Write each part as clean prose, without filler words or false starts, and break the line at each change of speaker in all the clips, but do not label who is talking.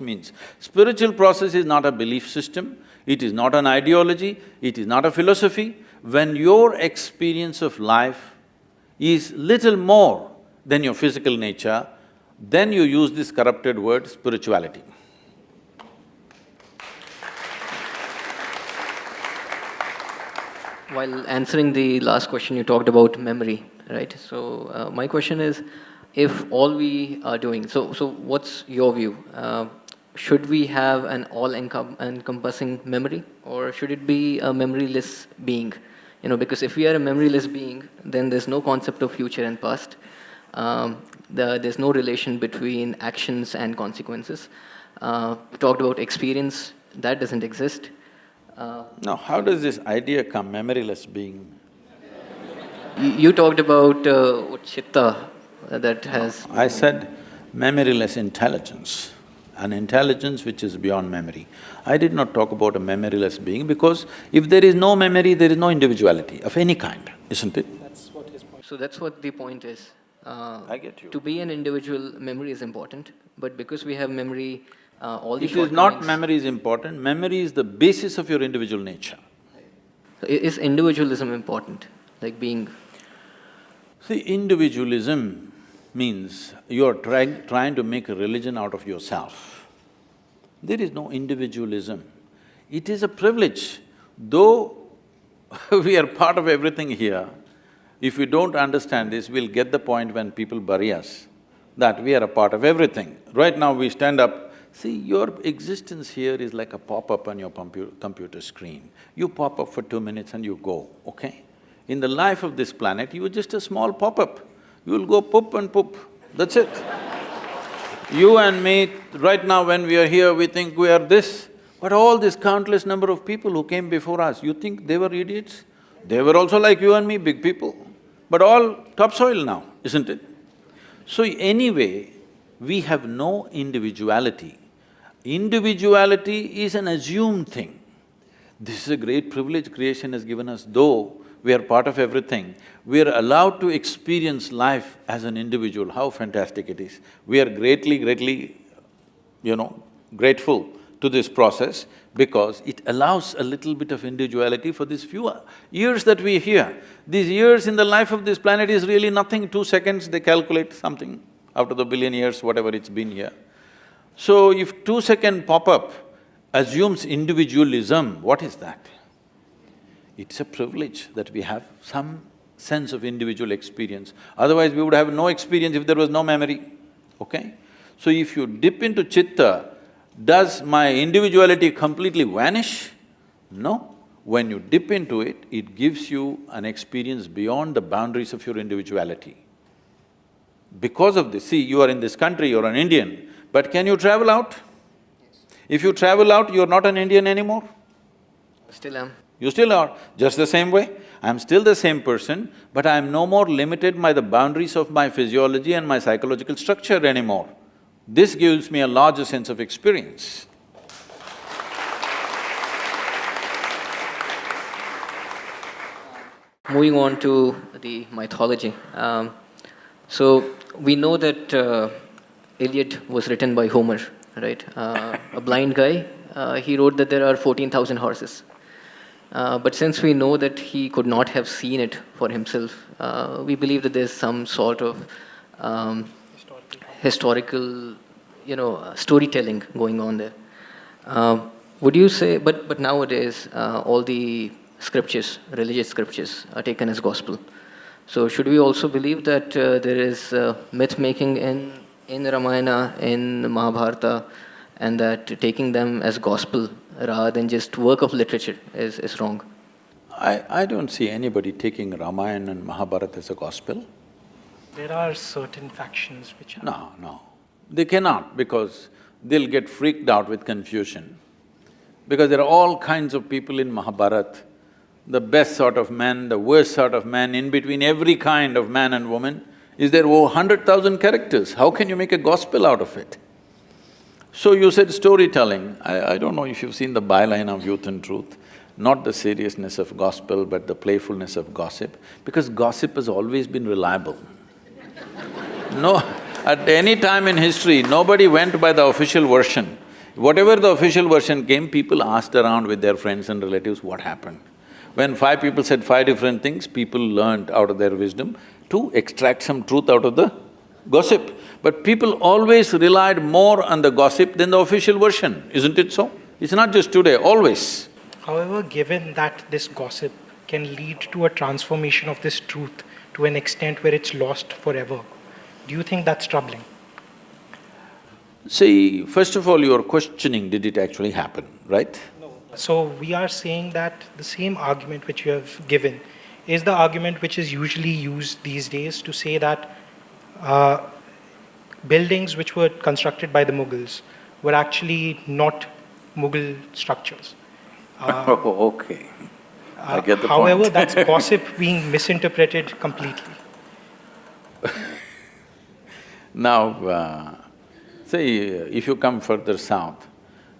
Means spiritual process is not a belief system, it is not an ideology, it is not a philosophy. When your experience of life is little more than your physical nature, then you use this corrupted word, spirituality.
While answering the last question, you talked about memory, right? So, my question is, if all we are doing… So what's your view? Should we have an all-encompassing memory, or should it be a memoryless being? Because if we are a memoryless being, then there's no concept of future and past. There's no relation between actions and consequences. We talked about experience, that doesn't exist.
Now, how does this idea come, memoryless being?
You talked about chitta that has…
I said memoryless intelligence, an intelligence which is beyond memory. I did not talk about a memoryless being because if there is no memory, there is no individuality of any kind, isn't it?
That's what his point… So that's what the point is.
I get you.
To be an individual, memory is important, but because we have memory, all the
It is not memory is important, memory is the basis of your individual nature.
Is individualism important, like being…
See, individualism means you're trying to make a religion out of yourself. There is no individualism. It is a privilege. Though we are part of everything here, if we don't understand this, we'll get the point when people bury us, that we are a part of everything. Right now we stand up, see, your existence here is like a pop-up on your computer screen. You pop up for 2 minutes and you go, okay? In the life of this planet, you are just a small pop-up. You will go poop and poop, that's it. You and me, right now when we are here, we think we are this, but all this countless number of people who came before us, you think they were idiots? They were also like you and me, big people, but all topsoil now, isn't it? So anyway, we have no individuality. Individuality is an assumed thing. This is a great privilege creation has given us, though we are part of everything. We are allowed to experience life as an individual, how fantastic it is. We are greatly, grateful to this process because it allows a little bit of individuality for these few years that we are here. These years in the life of this planet is really nothing, 2 seconds they calculate something out of the billion years, whatever it's been here. So if 2-second pop-up assumes individualism, what is that? It's a privilege that we have some sense of individual experience. Otherwise, we would have no experience if there was no memory, okay? So if you dip into chitta, does my individuality completely vanish? No. When you dip into it, it gives you an experience beyond the boundaries of your individuality. Because of this, see, you are in this country, you're an Indian, but can you travel out?
Yes.
If you travel out, you're not an Indian anymore?
Still am.
You still are, just the same way. I'm still the same person, but I'm no more limited by the boundaries of my physiology and my psychological structure anymore. This gives me a larger sense of experience.
Moving on to the mythology. So we know that Iliad was written by Homer, right? A blind guy, he wrote that there are 14,000 horses. But since we know that he could not have seen it for himself, we believe that there's some sort of historical, storytelling going on there. Would you say… but nowadays, all the scriptures, religious scriptures, are taken as gospel. So should we also believe that there is myth-making in Ramayana, in Mahabharata, and that taking them as gospel rather than just work of literature is wrong?
I don't see anybody taking Ramayana and Mahabharata as a gospel.
There are certain factions which are…
No. They cannot because they'll get freaked out with confusion. Because there are all kinds of people in Mahabharata, the best sort of man, the worst sort of man, in between every kind of man and woman. Is there over 100,000 characters? How can you make a gospel out of it? So you said storytelling. I don't know if you've seen the byline of Youth and Truth, not the seriousness of gospel, but the playfulness of gossip, because gossip has always been reliable. No, at any time in history, nobody went by the official version. Whatever the official version came, people asked around with their friends and relatives what happened. When five people said five different things, people learned out of their wisdom to extract some truth out of the gossip. But people always relied more on the gossip than the official version, isn't it so? It's not just today, always.
However, given that this gossip can lead to a transformation of this truth to an extent where it's lost forever, do you think that's troubling?
See, first of all, you're questioning, did it actually happen, right?
So we are saying that the same argument which you have given is the argument which is usually used these days to say that buildings which were constructed by the Mughals were actually not Mughal structures.
Oh, okay. I get the point.
However, that's gossip being misinterpreted completely.
Now, see, if you come further south,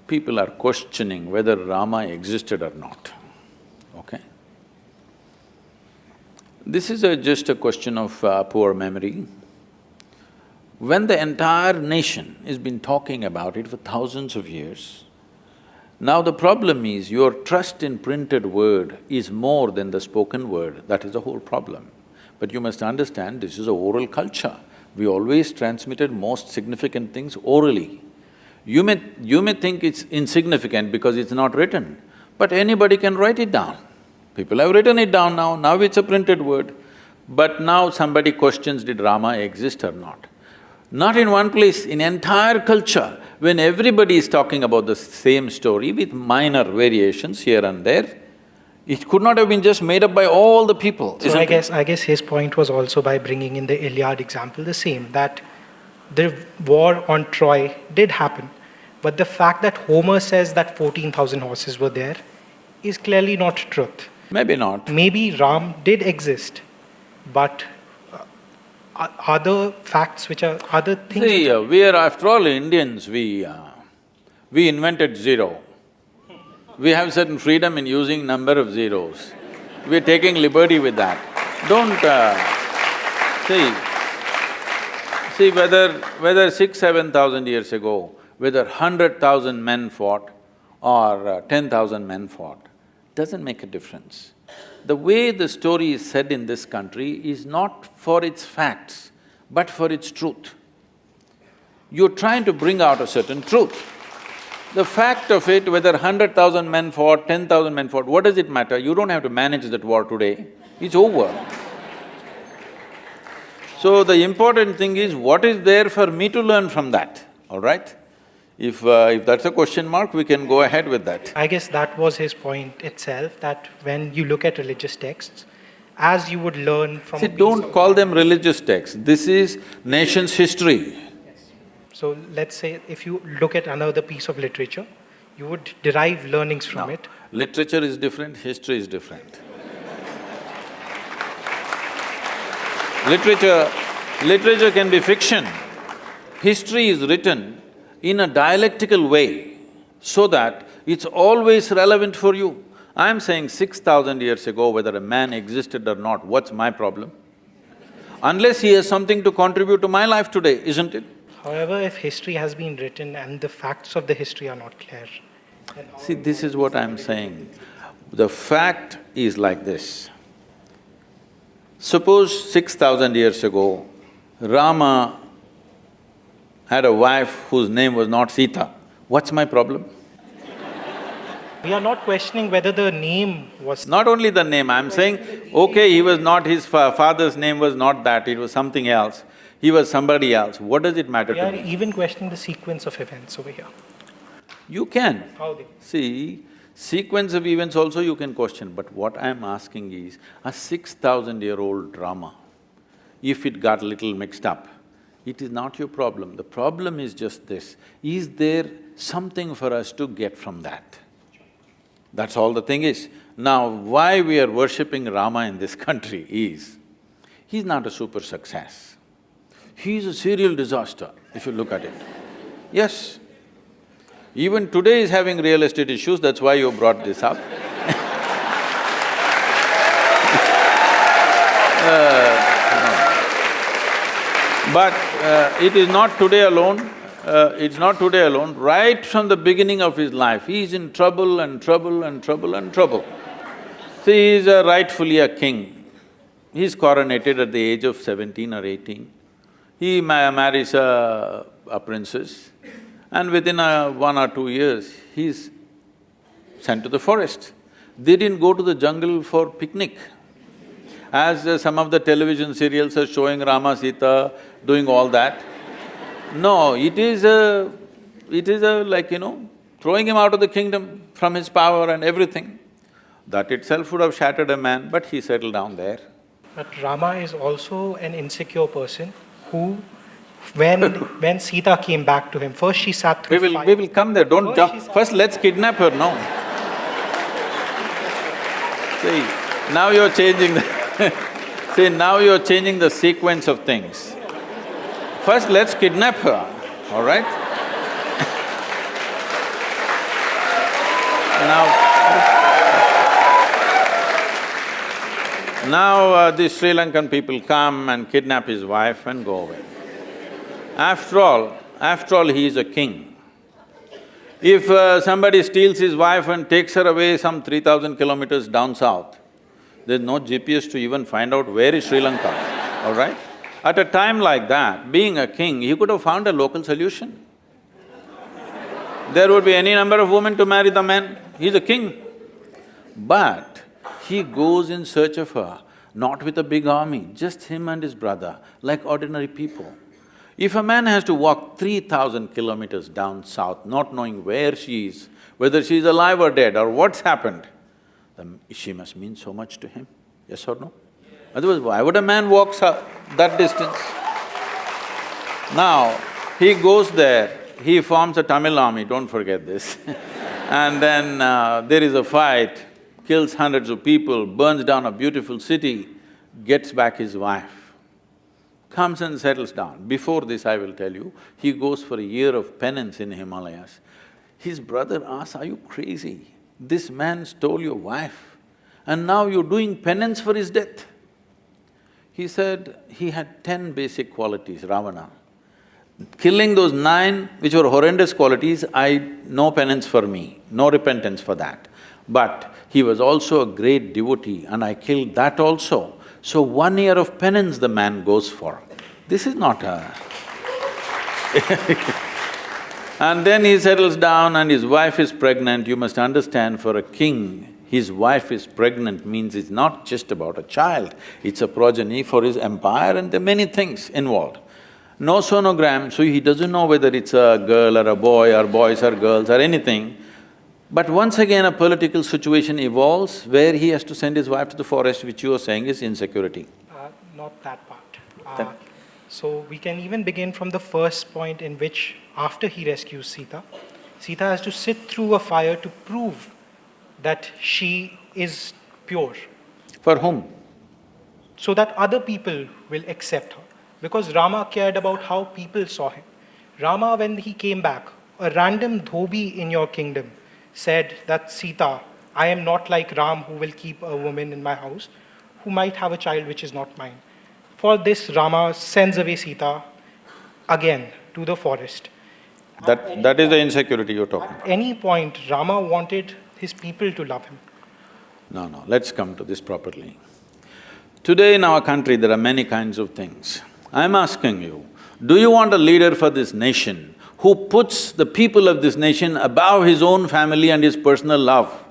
people are questioning whether Rama existed or not, okay? This is just a question of poor memory. When the entire nation has been talking about it for thousands of years, now the problem is your trust in printed word is more than the spoken word, that is the whole problem. But you must understand, this is a oral culture. We always transmitted most significant things orally. You may think it's insignificant because it's not written, but anybody can write it down. People have written it down now it's a printed word. But now somebody questions, did Rama exist or not? Not in one place, in entire culture, when everybody is talking about the same story with minor variations here and there, it could not have been just made up by all the people,
So I guess his point was also by bringing in the Iliad example the same, that the war on Troy did happen, but the fact that Homer says that 14,000 horses were there is clearly not truth.
Maybe not.
Maybe Ram did exist, but other facts which are… other things…
See, we are after all Indians, we invented zero. We have certain freedom in using number of zeros. We're taking liberty with that. Don't… see, whether 6,000–7,000 years ago, whether 100,000 men fought or 10,000 men fought, doesn't make a difference. The way the story is said in this country is not for its facts, but for its truth. You're trying to bring out a certain truth. The fact of it, whether 100,000 men fought, 10,000 men fought, what does it matter? You don't have to manage that war today, it's over. So the important thing is, what is there for me to learn from that, all right? If that's a question mark, we can go ahead with that.
I guess that was his point itself, that when you look at religious texts, as you would learn from…
See, don't call them religious texts, this is nation's history.
So let's say if you look at another piece of literature, you would derive learnings from it.
Literature is different, history is different. Literature can be fiction. History is written in a dialectical way so that it's always relevant for you. I'm saying 6,000 years ago, whether a man existed or not, what's my problem? Unless he has something to contribute to my life today, isn't it?
However, if history has been written and the facts of the history are not clear…
See, this is what I'm saying. The fact is like this. Suppose 6,000 years ago, Rama had a wife whose name was not Sita. What's my problem?
We are not questioning whether the name was…
Not only the name, I'm saying, okay, he was not… his father's name was not that, it was something else. He was somebody else. What does it matter
We
to
are
me?
even questioning the sequence of events over here.
You can.
How they…
See, sequence of events also you can question, but what I'm asking is, a 6,000-year-old drama, if it got little mixed up, it is not your problem. The problem is just this, is there something for us to get from that? That's all the thing is. Now, why we are worshipping Rama in this country is, he's not a super success. He's a serial disaster, if you look at it. Yes. Even today is having real estate issues, that's why you brought this up. But it is not today alone. it's not today alone, right from the beginning of his life, he's in trouble and trouble and trouble and trouble. See, he's rightfully a king. He's coronated at the age of 17 or 18. He marries a princess, and within 1 or 2 years, he's sent to the forest. They didn't go to the jungle for picnic. As some of the television serials are showing Rama, Sita doing all that. No, it is like, throwing him out of the kingdom from his power and everything. That itself would have shattered a man, but he settled down there.
But Rama is also an insecure person who, when Sita came back to him, first she sat through fire.
We will come there, don't jump. First let's kidnap her, no. See, now you're changing now you're changing the sequence of things. First let's kidnap her, all right? Now the Sri Lankan people come and kidnap his wife and go away. After all, he is a king. If somebody steals his wife and takes her away some 3,000 kilometers down south, there's no GPS to even find out where is Sri Lanka, all right? At a time like that, being a king, he could have found a local solution. There would be any number of women to marry the man, he's a king. But he goes in search of her, not with a big army, just him and his brother, like ordinary people. If a man has to walk 3,000 kilometers down south, not knowing where she is, whether she is alive or dead or what's happened, then she must mean so much to him, yes or no? Otherwise, why would a man walk that distance? Now, he goes there, he forms a Tamil army, don't forget this and then there is a fight, kills hundreds of people, burns down a beautiful city, gets back his wife, comes and settles down. Before this, I will tell you, he goes for a year of penance in Himalayas. His brother asks, are you crazy? This man stole your wife and now you're doing penance for his death. He said he had 10 basic qualities, Ravana. Killing those 9, which were horrendous qualities, no penance for me, no repentance for that. But he was also a great devotee and I killed that also. So 1 year of penance the man goes for. This is not a And then he settles down and his wife is pregnant. You must understand, for a king, his wife is pregnant means it's not just about a child, it's a progeny for his empire and there are many things involved. No sonogram, so he doesn't know whether it's a girl or a boy or boys or girls or anything. But once again a political situation evolves where he has to send his wife to the forest, which you are saying is insecurity.
Not that part. So we can even begin from the first point in which, after he rescues Sita, Sita has to sit through a fire to prove that she is pure.
For whom?
So that other people will accept her. Because Rama cared about how people saw him. Rama, when he came back, a random dhobi in your kingdom said that, Sita, I am not like Ram who will keep a woman in my house who might have a child which is not mine. For this, Rama sends away Sita again to the forest.
That is the insecurity you're talking about.
At any point, Rama wanted his people to love him.
No, let's come to this properly. Today in our country, there are many kinds of things. I'm asking you, do you want a leader for this nation who puts the people of this nation above his own family and his personal love?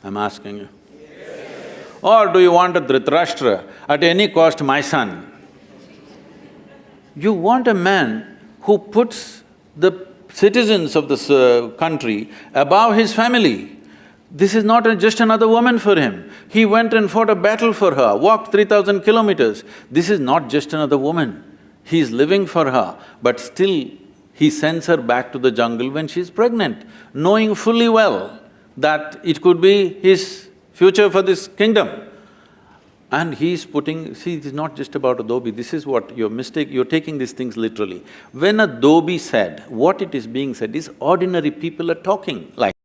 I'm asking you. Or do you want a Dhritarashtra, at any cost my son? You want a man who puts the citizens of this country above his family. This is not just another woman for him. He went and fought a battle for her, walked 3,000 kilometers. This is not just another woman. He's living for her, but still he sends her back to the jungle when she's pregnant, knowing fully well that it could be his future for this kingdom. And he's putting… See, it is not just about a dhobi, this is what your mistake… you're taking these things literally. When a dhobi said, what it is being said is ordinary people are talking like